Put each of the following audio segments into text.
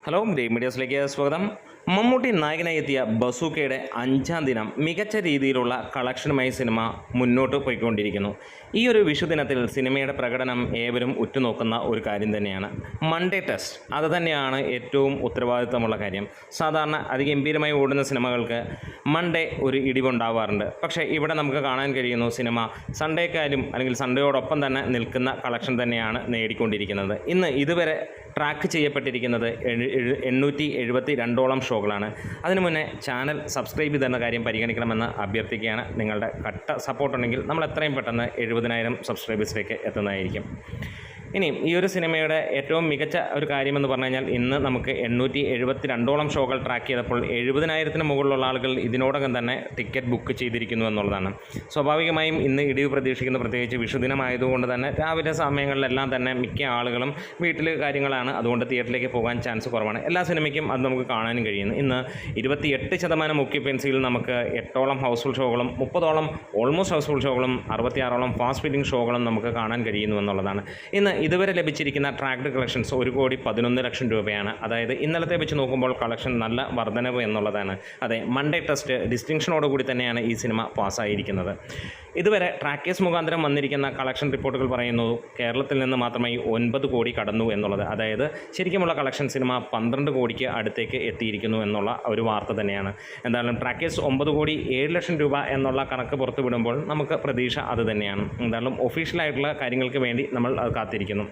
Hello great മീഡിയാസിലേക്ക് സ്വാഗതം. മമ്മൂട്ടി നായകനായി എത്തിയ ബസൂക്കയുടെ 5-ാം ദിനം മികച്ച രീതിയിലുള്ള കളക്ഷനുമായി സിനിമ മുന്നോട്ട് പോയിക്കൊണ്ടിരിക്കുന്നു. ഈ ഒരു വിഷുദിനത്തിൽ സിനിമയുടെ പ്രകടനം ഏവരും ഉറ്റുനോക്കുന്ന ഒരു കാര്യം തന്നെയാണ്. മൺഡേ ടെസ്റ്റ് അത് തന്നെയാണ് ഏറ്റവും ഉത്തരവാദിത്തമുള്ള കാര്യം. സാധാരണ അതിഗംഭീരമായി ഓടുന്ന സിനിമകൾക്ക് മൺഡേ ഒരു ഇടിവുണ്ടാവാറുണ്ട്. പക്ഷേ ഇവിടെ നമുക്ക് കാണാൻ കഴിയുന്നു സിനിമ സൺഡേക്കാരും അല്ലെങ്കിൽ സൺഡേയോടൊപ്പം തന്നെ നിൽക്കുന്ന കളക്ഷൻ തന്നെയാണ് നേടിക്കൊണ്ടിരിക്കുന്നത്. ഇന്ന് ഇതുവരെ ട്രാക്ക് ചെയ്യപ്പെട്ടിരിക്കുന്നത് 872ഓളം ഷോകളാണ്. അതിനു മുന്നേ ചാനൽ സബ്സ്ക്രൈബ് ചെയ്തെന്ന കാര്യം പരിഗണിക്കണമെന്ന് അഭ്യർത്ഥിക്കുകയാണ്. നിങ്ങളുടെ കട്ട സപ്പോർട്ടുണ്ടെങ്കിൽ നമ്മൾ എത്രയും പെട്ടെന്ന് 70,000 സബ്സ്ക്രൈബേഴ്സിലേക്ക് എത്തുന്നതായിരിക്കും. ഇനി ഈ ഒരു സിനിമയുടെ ഏറ്റവും മികച്ച ഒരു കാര്യമെന്ന് പറഞ്ഞു കഴിഞ്ഞാൽ ഇന്ന് നമുക്ക് 872ഓളം ഷോകൾ ട്രാക്ക് ചെയ്തപ്പോൾ 70,000-ന് മുകളിലുള്ള ആളുകൾ ഇതിനോടകം തന്നെ ടിക്കറ്റ് ബുക്ക് ചെയ്തിരിക്കുന്നു എന്നുള്ളതാണ്. സ്വാഭാവികമായും ഇന്ന് ഇടിവ് പ്രതീക്ഷിക്കുന്ന, പ്രത്യേകിച്ച് വിഷുദിനമായതുകൊണ്ട് തന്നെ രാവിലെ സമയങ്ങളിലെല്ലാം തന്നെ മിക്ക ആളുകളും വീട്ടിൽ കാര്യങ്ങളാണ്, അതുകൊണ്ട് തിയേറ്ററിലേക്ക് പോകാൻ ചാൻസ് കുറവാണ്. എല്ലാ സിനിമയ്ക്കും അത് നമുക്ക് കാണാനും കഴിയുന്നു. ഇന്ന് 28% ഒക്യുപ്പൻസിയിൽ നമുക്ക് 8ഓളം ഹൗസ്ഫുൾ ഷോകളും 30ഓളം ഓൾമോസ്റ്റ് ഹൗസ്ഫുൾ ഷോകളും 66ഓളം ഫാസ്റ്റ് ഫീഡിംഗ് ഷോകളും നമുക്ക് കാണാൻ കഴിയുന്നു എന്നുള്ളതാണ്. ഇന്ന് ഇതുവരെ ലഭിച്ചിരിക്കുന്ന ട്രാക്ഡ് കളക്ഷൻസ് 1,11,00,000 രൂപയാണ്. അതായത് ഇന്നലത്തെ വെച്ച് നോക്കുമ്പോൾ കളക്ഷൻ നല്ല വർധനവ് എന്നുള്ളതാണ്. അതെ, മൺഡേ ടെസ്റ്റ് ഡിസ്റ്റിങ്ഷനോടുകൂടി തന്നെയാണ് ഈ സിനിമ പാസ്സായിരിക്കുന്നത്. ഇതുവരെ ട്രാക്കേഴ്സ് മുഖാന്തരം വന്നിരിക്കുന്ന കളക്ഷൻ റിപ്പോർട്ടുകൾ പറയുന്നു കേരളത്തിൽ നിന്ന് മാത്രമായി 9 കോടി കടന്നു എന്നുള്ളത്. അതായത് ശരിക്കുമുള്ള കളക്ഷൻ സിനിമ 12 കോടിക്ക് അടുത്തേക്ക് എത്തിയിരിക്കുന്നു എന്നുള്ള ഒരു വാർത്ത തന്നെയാണ്. എന്തായാലും ട്രാക്കേഴ്സ് 9,07,00,000 രൂപ എന്നുള്ള കണക്ക് പുറത്തു വിടുമ്പോൾ നമുക്ക് പ്രതീക്ഷ അത് തന്നെയാണ്. എന്തായാലും ഒഫീഷ്യലായിട്ടുള്ള കാര്യങ്ങൾക്ക് വേണ്ടി നമ്മൾ കാത്തിരിക്കുന്നു.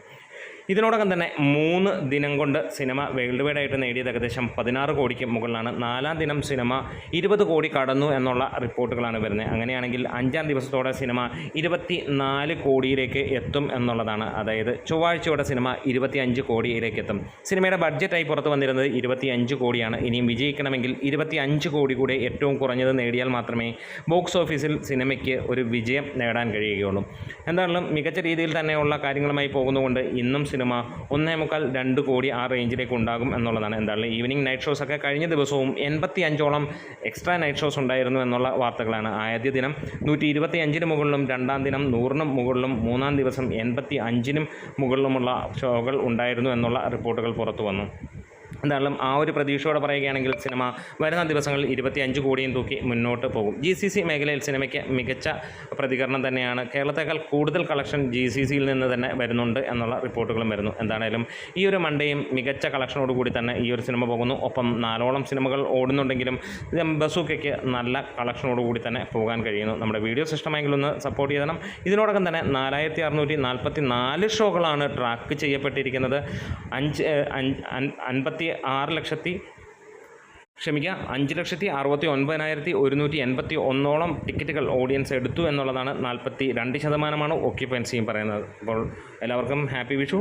ഇതിനോടകം തന്നെ 3 ദിനം കൊണ്ട് സിനിമ വേൾഡ് വൈഡ് ആയിട്ട് നേടിയത് ഏകദേശം 16 കോടിക്ക് മുകളിലാണ്. 4-ാം ദിനം സിനിമ 20 കോടി കടന്നു എന്നുള്ള റിപ്പോർട്ടുകളാണ് വരുന്നത്. അങ്ങനെയാണെങ്കിൽ 5-ാം ദിവസത്തോടെ സിനിമ 24 കോടിയിലേക്ക് എത്തും എന്നുള്ളതാണ്. അതായത് ചൊവ്വാഴ്ചയോടെ സിനിമ 25 കോടിയിലേക്ക് എത്തും. സിനിമയുടെ ബഡ്ജറ്റായി പുറത്തു വന്നിരുന്നത് 25 കോടിയാണ്. ഇനിയും വിജയിക്കണമെങ്കിൽ 25 കോടി കൂടെ ഏറ്റവും കുറഞ്ഞത് നേടിയാൽ മാത്രമേ ബോക്സ് ഓഫീസിൽ സിനിമയ്ക്ക് ഒരു വിജയം നേടാൻ കഴിയുകയുള്ളൂ. എന്തായാലും മികച്ച രീതിയിൽ തന്നെയുള്ള കാര്യങ്ങളുമായി പോകുന്നതുകൊണ്ട് ഇന്നും സിനിമ 1.25-2 കോടി ആ റേഞ്ചിലേക്ക് ഉണ്ടാകും എന്നുള്ളതാണ്. എന്തായാലും ഈവനിങ് നൈറ്റ് ഷോസ് ഒക്കെ കഴിഞ്ഞ ദിവസവും 85ഓളം എക്സ്ട്രാ നൈറ്റ് ഷോസ് ഉണ്ടായിരുന്നു എന്നുള്ള വാർത്തകളാണ്. ആദ്യ ദിനം 125-ന് മുകളിലും 2-ാം ദിനം 100-ന് മുകളിലും 3-ാം ദിവസം 85-നും മുകളിലുമുള്ള ഷോകൾ ഉണ്ടായിരുന്നു എന്നുള്ള റിപ്പോർട്ടുകൾ പുറത്തു വന്നു. എന്തായാലും ആ ഒരു പ്രതീക്ഷയോടെ പറയുകയാണെങ്കിൽ സിനിമ വരുന്ന ദിവസങ്ങളിൽ 25 കോടിയും തൂക്കി മുന്നോട്ട് പോകും. GCC മേഖലയിൽ സിനിമയ്ക്ക് മികച്ച പ്രതികരണം തന്നെയാണ്. കേരളത്തേക്കാൾ കൂടുതൽ കളക്ഷൻ GCCയിൽ നിന്ന് തന്നെ വരുന്നുണ്ട് എന്നുള്ള റിപ്പോർട്ടുകളും വരുന്നു. എന്തായാലും ഈ ഒരു മൺഡേയും മികച്ച കളക്ഷനോടുകൂടി തന്നെ ഈ ഒരു സിനിമ പോകുന്നു. ഒപ്പം 4ഓളം സിനിമകൾ ഓടുന്നുണ്ടെങ്കിലും ബസൂക്കയ്ക്ക് നല്ല കളക്ഷനോടുകൂടി തന്നെ പോകാൻ കഴിയുന്നു. നമ്മുടെ വീഡിയോസ് ഇഷ്ടമായെങ്കിൽ ഒന്ന് സപ്പോർട്ട് ചെയ്യണം. ഇതിനോടകം തന്നെ 4,644 ഷോകളാണ് ട്രാക്ക് ചെയ്യപ്പെട്ടിരിക്കുന്നത്. 5,69,181 ടിക്കറ്റുകൾ ഓഡിയൻസ് എടുത്തു എന്നുള്ളതാണ്. 42% ഒക്യുപ്പൻസിയും പറയുന്നത്. അപ്പോൾ എല്ലാവർക്കും ഹാപ്പി വിഷു.